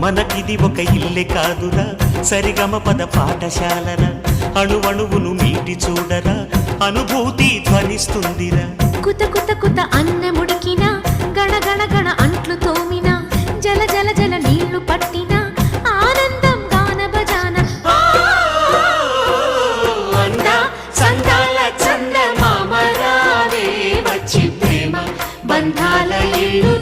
మనకిది ఒక ఇల్లే కాదురా సరిగమ పద పాఠశాలరా అణువణువును మీటి చూడరా అనుభూతి ధ్వనిస్తుందిరా కుత కుత కుత అన్నముడికిన గణ గణ గణ అంట్లు తోమిన జల జల జల నీళ్లు పట్టిన ఆనందం గాన భజాన అందా సందాల చందమామ రావే వచ్చి ప్రేమ బంధాల ఇల్లు